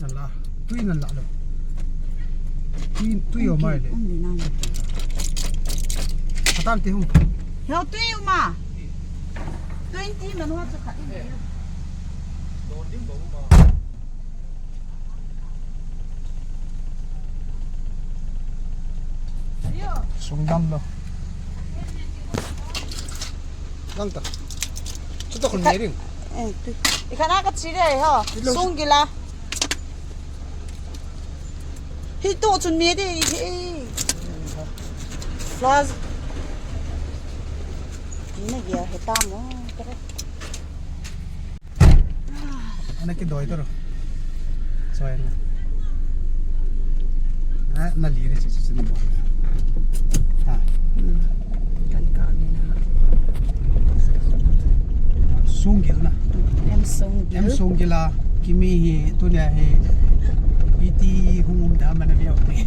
นั่นละตุ้ยนั่นละเลยตุ้ยออกมาเลยอาตามที่ห้องเฮ้ยตุ้ยออกมาตุ้ยที่มันว่าจะขัดส่งดำเลยนั่งต่อชุดตะคนนี้ดิตุ้ยอีกขนาดก็ชี้เลยเหรอส่งกี่ละที่ตัวจุนมีดิรอนี่เกี่ยวเหตุการณ์มั้งอันนี้กี่ดอยตัวหรอสวยนะนั่นลีนี่สินี่บอกกันกันนี่นะส่งกี่นะem sungกี่ละกิมีตัวเนี่ยอีทีหุ่นดำมันไม่เอาเนี่ย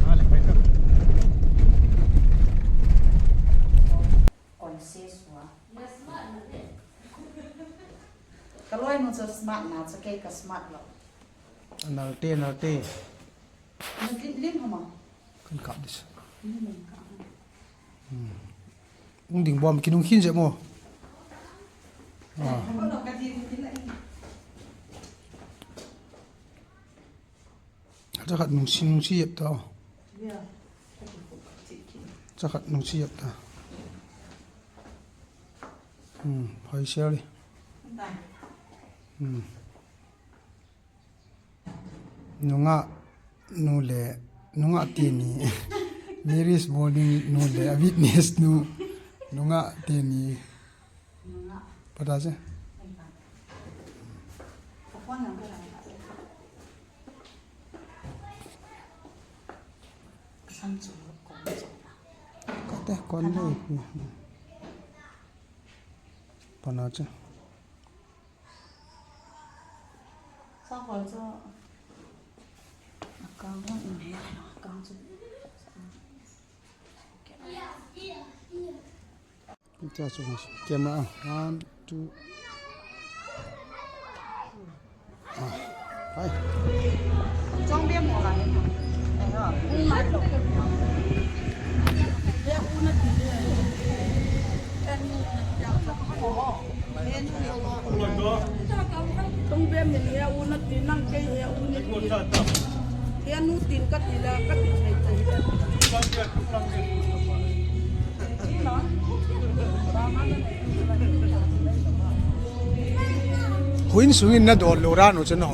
อะไรไปต่อก่อนเสียสัวก็ร้อยมันจะสมาร์ทนะจะเกี่ยวกับสมาร์ทหรอกนาเต้มันลิ้นเข้ามาขึ้นขับดิอุ้งดิ่งบอมกินอุ้งขินเจ็บมั้งจะขัดนุ่งชีเย็บต่อจะขัดนุ่งชีเย็บต่อพอยเชลลี่นูเล่ตีนี่Mary's morningนูเล่witnessนูงะตีนี่ปะตาเจ้ก็แต่ก่อนเลยปะนาเจ้上回就刚刚没有，刚就。จะส่งเกมละ1 2ไป装边膜来嘛？哎呀，不买了。别乌那皮的，Tung bem ni ya una tinang ke ya una ya nu tin ka tila ka tin sai Huin sungin na do lorano chen ho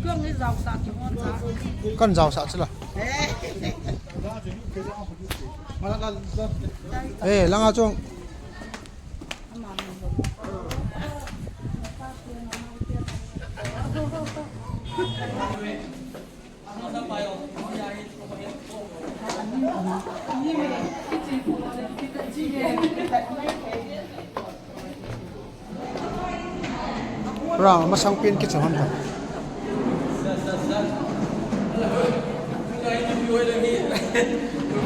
Cương cái rau sạch cho ngon sao con rau sạch chứ là ê lăng ao chung rồi mà sang pin cái chồng hả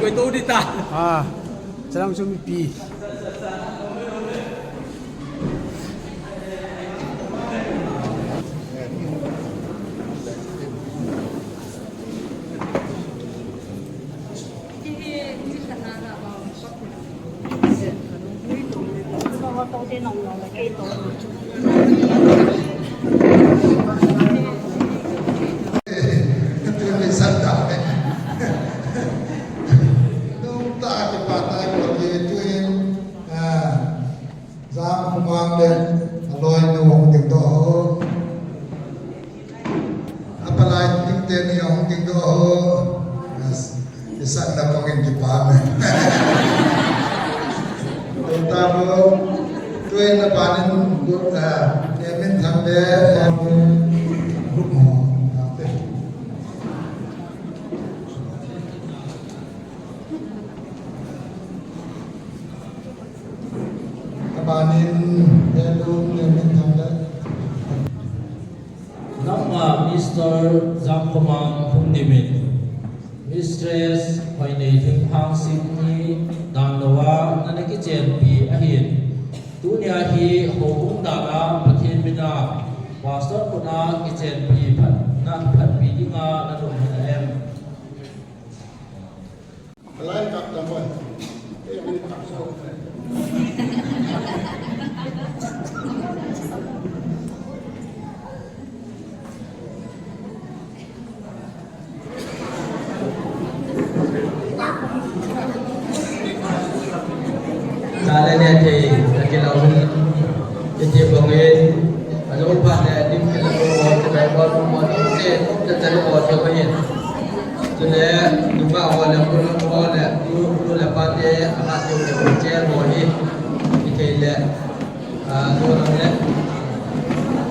quay tôi đi taจะต้องช่วยมีปี多啲濃濃嘅機度。Isang na pang Japan. Tentang tuai na panen dut kemin sampai grup mo. Panen belum kemin sampai. Nama Mr. Zamkomang Humdimit Mistress ภายในถึงทางสิ่งนี้นำว่านั่นก็เจนปีอาหินตุเนียฮีโหงด na pathin mina pastor kuna kitchen pi phat na phat pi dinga na rum na em อะไรกับจังหวัดเอ้ยมันขับโซ่ Salahnya di laun jadi bangin ada upat di laun terbaik buat se terlalu buat bangin sudah dua awal dulu lepas dia anak tu dia kerja boleh kita le dua orang le